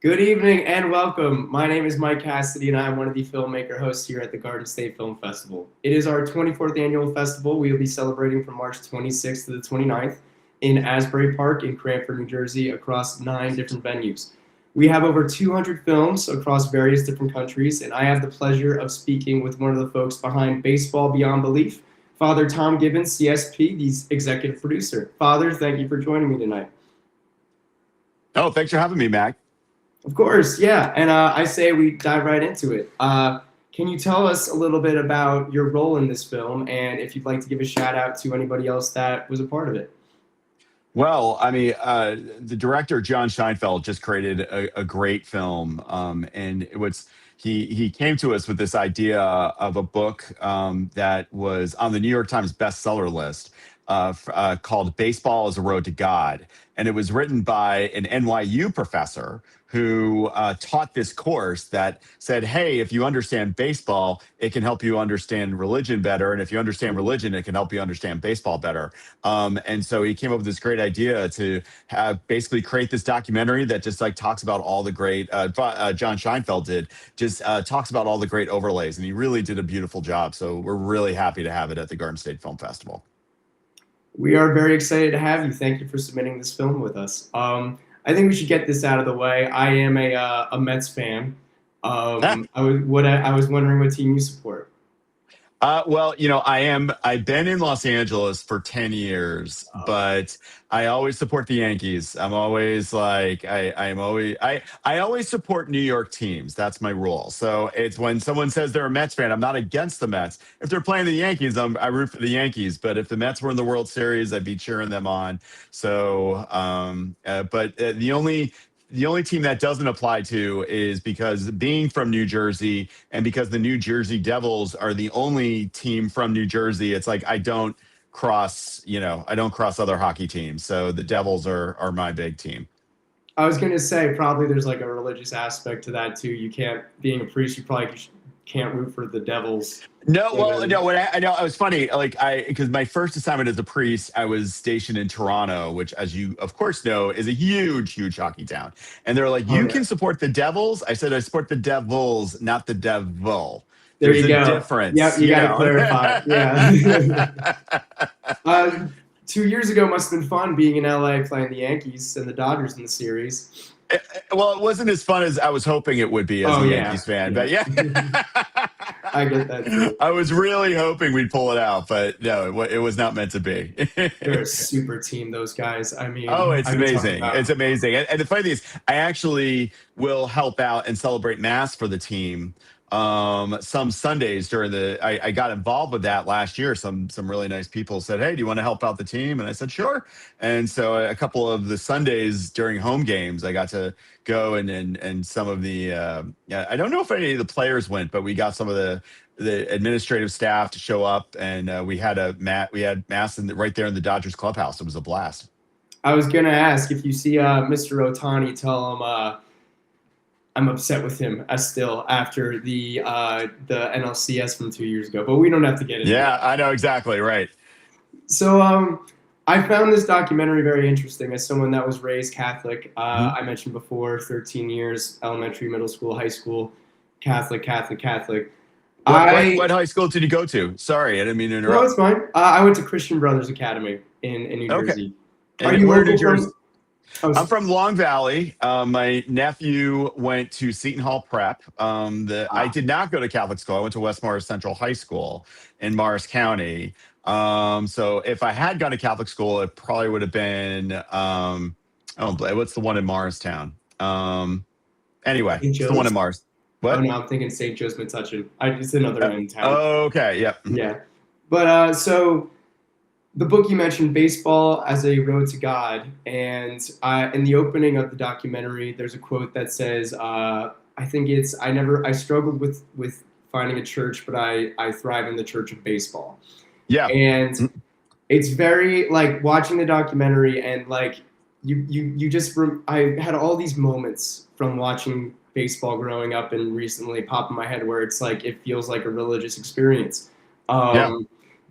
Good evening and welcome. My name is Mike Cassidy and I am one of the Filmmaker hosts here at the Garden State Film Festival. It is our 24th annual festival. We will be celebrating from March 26th to the 29th in Asbury Park in Cranford, New Jersey, across 9 different venues. We have over 200 films across various different countries, and I have the pleasure of speaking with one of the folks behind Baseball Beyond Belief, Father Tom Gibbons, CSP, the executive producer. Father, thank you for joining me tonight. Oh, thanks for having me, Mac. Of course, yeah. And I say we dive right into it. Can you tell us a little bit about your role in this film, and if you'd like to give a shout out to anybody else that was a part of it? Well, the director John Scheinfeld just created a great film, and he came to us with this idea of a book that was on the New York Times bestseller list, called "Baseball is a Road to God," and it was written by an NYU professor who taught this course that said, "Hey, if you understand baseball, it can help you understand religion better, and if you understand religion, it can help you understand baseball better." And so he came up with this great idea to have basically create this documentary that just like talks about all the great John Scheinfeld did, just talks about all the great overlays, and he really did a beautiful job. So we're really happy to have it at the Garden State Film Festival. We are very excited to have you. Thank you for submitting this film with us. I think we should get this out of the way. I am a Mets fan. I was wondering what team you support. Well, I've been in Los Angeles for 10 years, but I always support the Yankees. I'm always like, I always support New York teams. That's my rule. So it's when someone says they're a Mets fan, I'm not against the Mets. If they're playing the Yankees, I root for the Yankees. But if the Mets were in the World Series, I'd be cheering them on. So, but the only team that doesn't apply to is because being from New Jersey and because the New Jersey Devils are the only team from New Jersey, it's like I don't cross other hockey teams. So the Devils are my big team. I was going to say probably there's like a religious aspect to that too. You can't, being a priest, you probably can't root for the Devils. No, well, no. What I know, it was funny. Because my first assignment as a priest, I was stationed in Toronto, which, as you of course know, is a huge, huge hockey town. And they're like, Oh "You yeah. can support the Devils." I said, "I support the Devils, not the devil." There There's you a go. difference, Yep, you you got to know. clarify. Yeah. uh, 2 years ago must have been fun being in LA playing the Yankees and the Dodgers in the series. Well, it wasn't as fun as I was hoping it would be as Oh a yeah, Yankees fan, yeah. but yeah. I get that too. I was really hoping we'd pull it out, but no, it was not meant to be. They're a super team, those guys. I Oh, mean, it's I could talk amazing. about. It's amazing. And the funny thing is, I actually will help out and celebrate Mass for the team some Sundays during I got involved with that last year. Some really nice people said, "Hey, do you want to help out the team?" And I said, "Sure." And so a couple of the Sundays during home games, I got to go and some of the yeah, I don't know if any of the players went, but we got some of the administrative staff to show up, and we had Mass right there in the Dodgers clubhouse. It was a blast. I was gonna ask if you see Mr. Otani, tell him I'm upset with him still after the NLCS from 2 years ago, but we don't have to get into Yeah, that. I know exactly right. So I found this documentary very interesting as someone that was raised Catholic. Mhm. I mentioned before, 13 years, elementary, middle school, high school, Catholic, Catholic, Catholic. What I high school did you go to? Sorry, I didn't mean to No, interrupt. it's fine. I went to Christian Brothers Academy in New Okay, Jersey. Are and you where in New local Jersey? from? Oh, I'm from Long Valley. My nephew went to Seton Hall Prep. I ah, did not go to Catholic school. I went to West Morris Central High School in Morris County. So if I had gone to Catholic school, it probably would have been oh, what's the one in Morristown? Anyway, St. it's the one in Joe's. Morris. Oh What? no, I'm thinking St. Joe's Metuchen. It's another Uh, end town. okay, yeah. Yeah, but so the book you mentioned, Baseball as a Road to God, and in the opening of the documentary, there's a quote that says, "I think I struggled with finding a church, but I thrive in the church of baseball." Yeah. And it's very like watching the documentary and like you just I had all these moments from watching baseball growing up and recently pop in my head where it's like it feels like a religious experience. Yeah.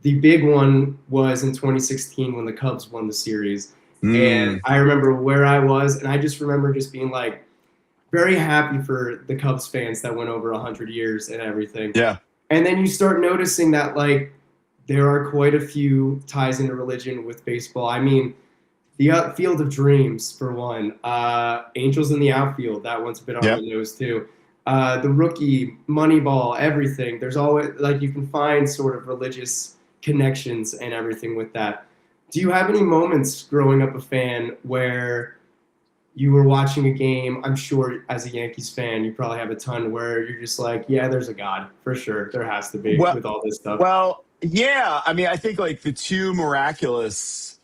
The big one was in 2016 when the Cubs won the series, and Mm, I remember where I was, and I just remember just being like, very happy for the Cubs fans that went over 100 years and everything. Yeah. And then you start noticing that like there are quite a few ties into religion with baseball. I mean, the Field of Dreams for one, Angels in the Outfield, that one's a bit on Yep. the nose too. The Rookie, Moneyball, everything. There's always like you can find sort of religious connections and everything with that. Do you have any moments growing up a fan where you were watching a game? I'm sure as a Yankees fan, you probably have a ton where you're just like, yeah, there's a God for sure. There has to be Well, with all this stuff. well, yeah. I mean, I think like the two miraculous,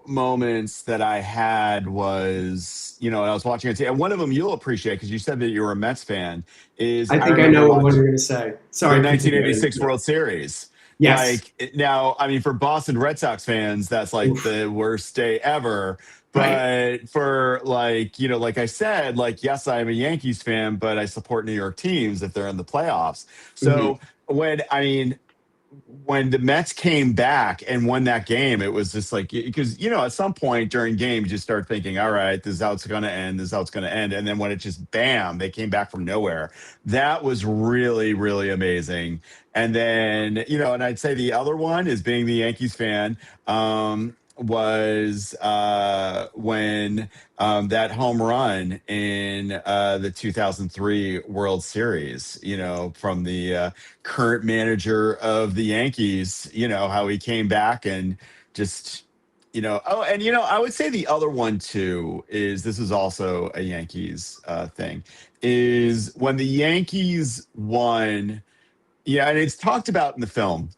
moments that I had was, I was watching it, and one of them you'll appreciate because you said that you were a Mets fan. Is I I think I remember know what one watching you're going to say. the Sorry, continue. 1986 World Series. Yes. Like now, I mean, for Boston Red Sox fans, that's like Oof. the worst day ever. Right. But for like, like I said, like, yes, I'm a Yankees fan, but I support New York teams if they're in the playoffs. Mm-hmm. So when the Mets came back and won that game, it was just like, because, at some point during games, you start thinking, all right, this is how it's going to end. This is how it's going to end. And then when it just, bam, they came back from nowhere. That was really, really amazing. And then, and I'd say the other one is being the Yankees fan, was when that home run in the 2003 World Series, from the current manager of the Yankees, how he came back and just, and, I would say the other one too is this is also a Yankees thing, is when the Yankees won. Yeah, and it's talked about in the film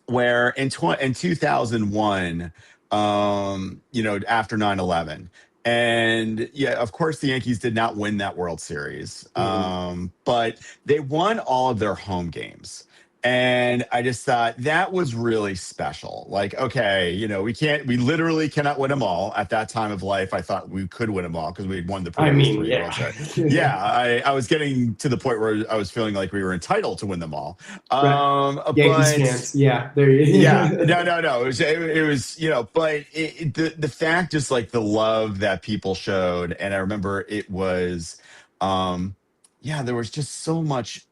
where in 2001, after 9/11, and yeah, of course the Yankees did not win that World Series, Mm-hmm. but they won all of their home games. And I just thought that was really special. Like, okay, we literally cannot win them all. At that time of life, I thought we could win them all because we had won the I previous mean, three yeah. World Series. Yeah, I was getting to the point where I was feeling like we were entitled to win them all. Right. Yankees But fans. Yeah. There yeah, you no. It was, but the fact, just like the love that people showed, and I remember it was, there was just so much.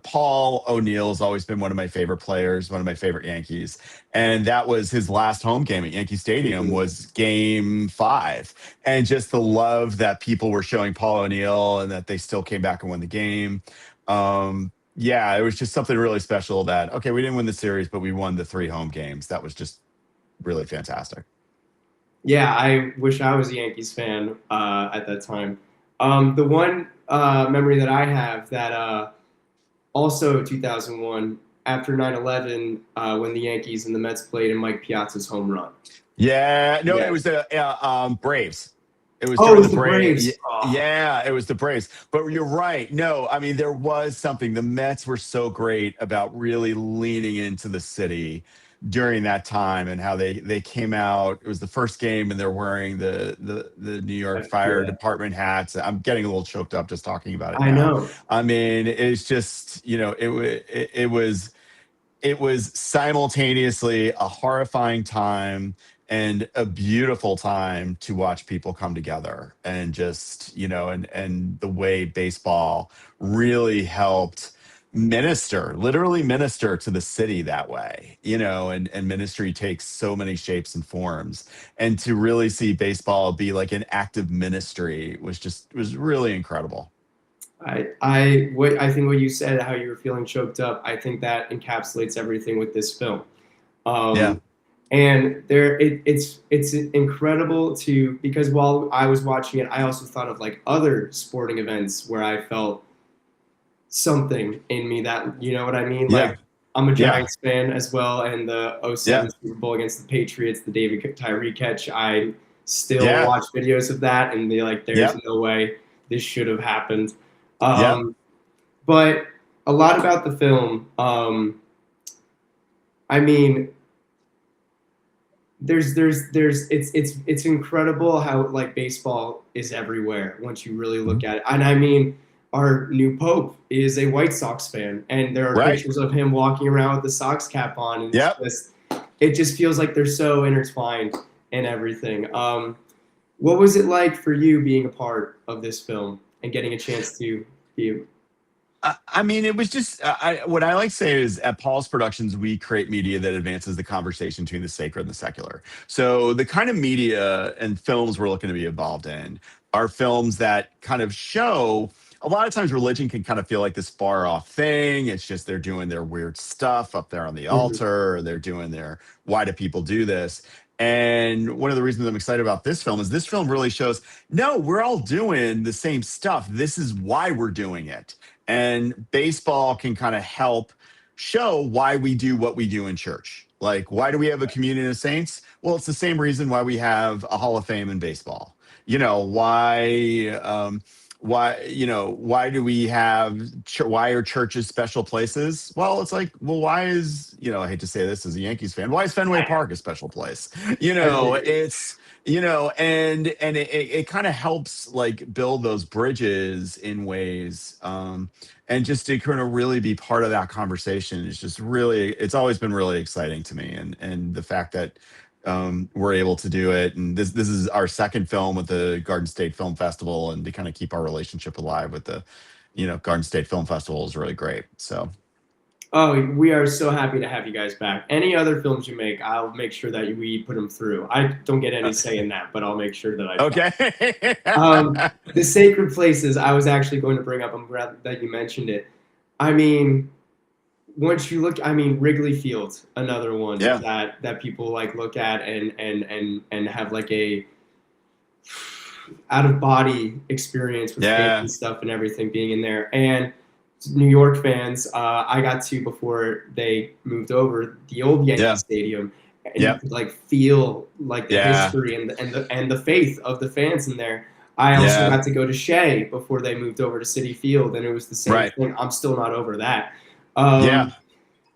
Paul O'Neill's always been one of my favorite players, one of my favorite Yankees, and that was his last home game at Yankee Stadium Mhm. was Game 5, and just the love that people were showing Paul O'Neill, and that they still came back and won the game. Yeah, it was just something really special that, okay, we didn't win the series, but we won the 3 home games. That was just really fantastic. Yeah, I wish I was a Yankees fan at that time. The one memory that I have that also 2001 after 9/11 when the Yankees and the Mets played in Mike Piazza's home run. Yeah, no, it Yeah. was the Braves. It was Oh, it during was the the Braves. Braves. Oh, Yeah, it was the Braves. But you're right. No, I mean, there was something. The Mets were so great about really leaning into the city during that time, and how they came out. It was the first game, and they're wearing the New York Fire yeah. Department hats. I'm getting a little choked up just talking about it I now. know. I mean, it's just, it was simultaneously a horrifying time and a beautiful time to watch people come together, and just, and the way baseball really helped literally minister to the city that way, and ministry takes so many shapes and forms. And to really see baseball be like an active ministry was really incredible. I think what you said, how you were feeling choked up, I think that encapsulates everything with this film. Yeah. Um, and it's incredible to because while I was watching it, I also thought of like other sporting events where I felt something in me that you know what I mean. Yeah. Like I'm a Yeah. Giants fan as well, and the '07 Yeah. Super Bowl against the Patriots, the David Tyree catch, I still Yeah. watch videos of that, and they're like, "There's Yep. no way this should have happened." Yep. Um, but a lot about the film. I mean, it's incredible how like baseball is everywhere once you really look at it. And I mean, our new pope is a White Sox fan, and there are Right. pictures of him walking around with the Sox cap on, and Yep. it just feels like they're so intertwined and everything. What was it like for you being a part of this film and getting a chance to be? I mean, it was just what I like to say is at Paul's Productions, we create media that advances the conversation between the sacred and the secular. So the kind of media and films we're looking to be involved in are films that kind of show. A lot of times, religion can kind of feel like this far off thing. It's just they're doing their weird stuff up there on the Mhm. altar, or they're doing their why do people do this? And one of the reasons I'm excited about this film really shows no, we're all doing the same stuff. This is why we're doing it, and baseball can kind of help show why we do what we do in church. Like, why do we have a communion of saints? Well, it's the same reason why we have a Hall of Fame in baseball. You know, why do we have, why are churches special places? Well, it's like, well, why is, I hate to say this as a Yankees fan, why is Fenway Park a special place? I get it. It's, and it kind of helps like build those bridges in ways, and just to kind of really be part of that conversation is just really, it's always been really exciting to me. And the fact that we're able to do it, and this is our second film with the Garden State Film Festival, and to kind of keep our relationship alive with the Garden State Film Festival is really great. So Oh, we are so happy to have you guys back. Any other films you make, I'll make sure that we put them through. I don't get any say in that, but I'll make sure that I try. okay. The sacred places, I was actually going to bring up. I'm glad that you mentioned it. I mean, once you look, I mean, Wrigley Field, another one Yeah, that people like look at and have like a out of body experience with faith yeah, and stuff and everything being in there. And New York fans, I got to before they moved over the old Yankee yeah, Stadium, and you yep, could like feel like the yeah, history and the faith of the fans in there. I also yeah, got to go to Shea before they moved over to City Field, and it was the same right, thing. I'm still not over that. yeah.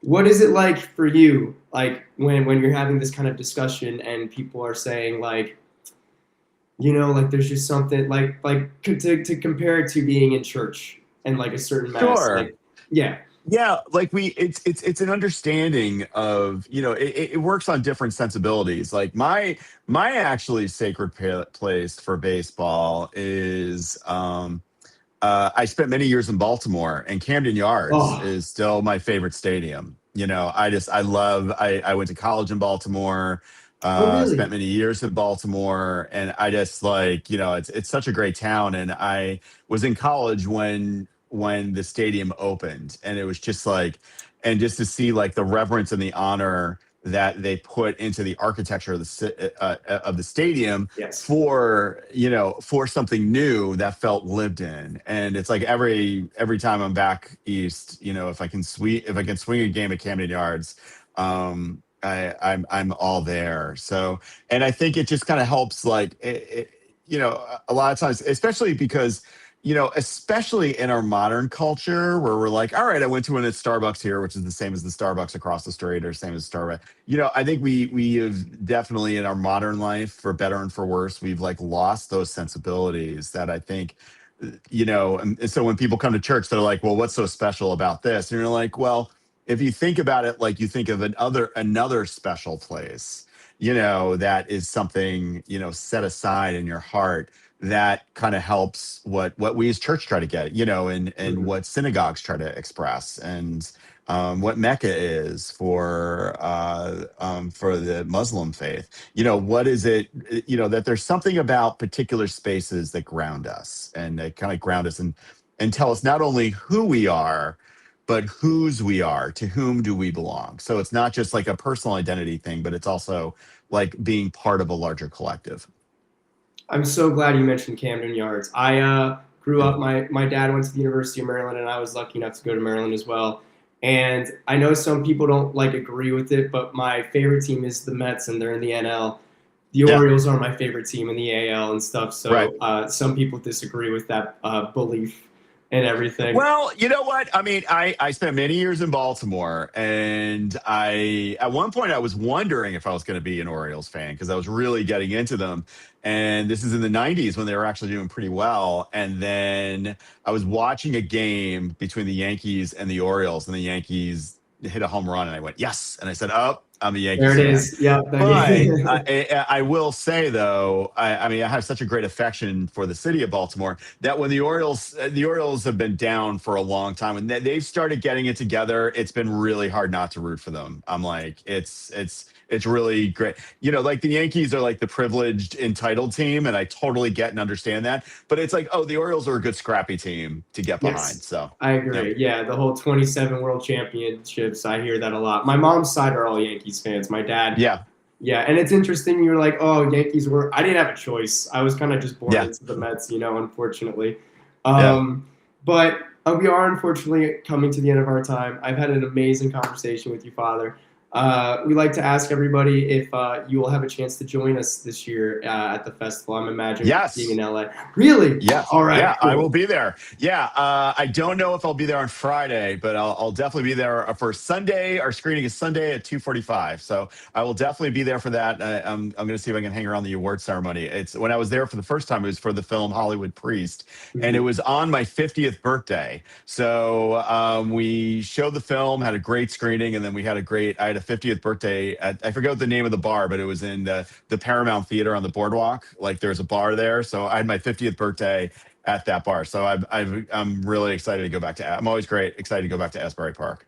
What is it like for you, like when you're having this kind of discussion and people are saying like, like there's just something like to compare it to being in church and like a certain mass, Sure. like yeah. Yeah, like it's an understanding of, it works on different sensibilities. Like my actually sacred place for baseball is, I spent many years in Baltimore, and Camden Yards Oh, is still my favorite stadium. I went to college in Baltimore, oh spent really? many years in Baltimore, and I just like, it's such a great town. And I was in college when the stadium opened, and it was just like, and just to see like the reverence and the honor that they put into the architecture of the stadium Yes. for something new that felt lived in. And it's like every time I'm back east, if I can swing a game at Camden Yards, I'm all there. So, and I think it just kind of helps, like a lot of times, especially because especially in our modern culture where we're like, all right, I went to a Starbucks here, which is the same as the Starbucks across the street, or same as Starbucks. I think we have definitely in our modern life, for better and for worse, we've like lost those sensibilities that I think, and so when people come to church, they're like, well, what's so special about this? And you're like, well, if you think about it, like you think of another special place, that is something, set aside in your heart, that kind of helps what we as church try to get, and Mhm. what synagogues try to express, and what Mecca is for the Muslim faith. What is it? That there's something about particular spaces that ground us, and that kind of ground us, and tell us not only who we are, but whose we are. To whom do we belong? So it's not just like a personal identity thing, but it's also like being part of a larger collective. I'm so glad you mentioned Camden Yards. I grew Yeah. up. My dad went to the University of Maryland, and I was lucky enough to go to Maryland as well. And I know some people don't like agree with it, but my favorite team is the Mets, and they're in the NL. The Yeah. Orioles are my favorite team in the AL and stuff. Right. So some people disagree with that belief and everything. Well, you know what? I mean, I spent many years in Baltimore, and at one point I was wondering if I was going to be an Orioles fan, because I was really getting into them. And this is in the 90s when they were actually doing pretty well. And then I was watching a game between the Yankees and the Orioles, and the Yankees hit a home run, and I went, yes. And I said, oh, I'm a Yankees There it fan. is. Yeah. But I will say though, I mean, I have such a great affection for the city of Baltimore that when the Orioles have been down for a long time, and they've started getting it together, it's been really hard not to root for them. I'm like, it's really great. You know, like the Yankees are like the privileged, entitled team, and I totally get and understand that. But it's like, oh, the Orioles are a good, scrappy team to get behind. Yes, So, I yeah, agree. Yeah, the whole 27 World Championships, I hear that a lot. My mom's side are all Yankees fans. My dad, yeah, yeah, and it's interesting. You're like, oh, Yankees were. I didn't have a choice. I was kind of just born yeah, into the Mets, unfortunately. yeah. But we are unfortunately coming to the end of our time. I've had an amazing conversation with you, Father. We like to ask everybody if you will have a chance to join us this year at the festival. I'm imagining being in Yes. LA. Really? Yes. All right, Yeah, I will cool. be there. Yeah. I don't know if I'll be there on Friday, but I'll definitely be there for Sunday. Our screening is Sunday at 2:45. So I will definitely be there for that. I'm going to see if I can hang around the award ceremony. It's when I was there for the first time, it was for the film Hollywood Priest, and it Mhm. was on my 50th birthday. So we showed the film, had a great screening, and then I had a 50th birthday at, I forget what the name of the bar, but it was in the Paramount Theater on the boardwalk. Like there's a bar there. So I had my 50th birthday at that bar. So I'm really excited to go back to. I'm always excited to go back to Asbury Park.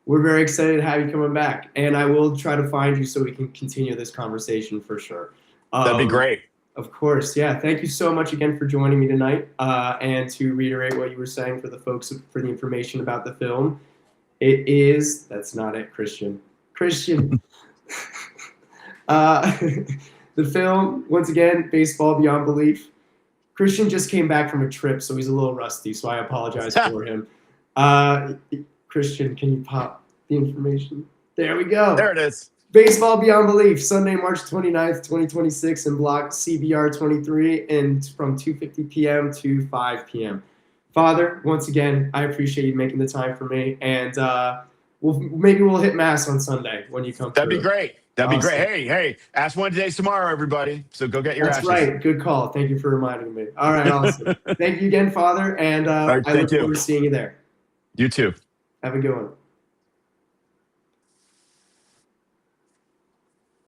We're very excited to have you coming back, and I will try to find you so we can continue this conversation for sure. That'd be Um, great. of course, yeah. Thank you so much again for joining me tonight. And to reiterate what you were saying for the folks for the information about the film, that's not it, Christian. Christian. uh, the film, once again, Baseball Beyond Belief. Christian just came back from a trip, so he's a little rusty, so I apologize for him. Christian, can you pop the information? There we go. There it is. Baseball Beyond Belief, Sunday, March 29th, 2026, in block CBR 23, and from 2:50 p.m. to 5 p.m. Father, once again, I appreciate you making the time for me, and maybe we'll hit mass on Sunday when you come That'd be through. great. That'd be great. Awesome. Hey, Ash Wednesday's tomorrow, everybody. So go get your That's ashes. right. Good call. Thank you for reminding me. All right, awesome. Thank you again, Father, and All right, I thank look you. forward to seeing you there. You too. Have a good one.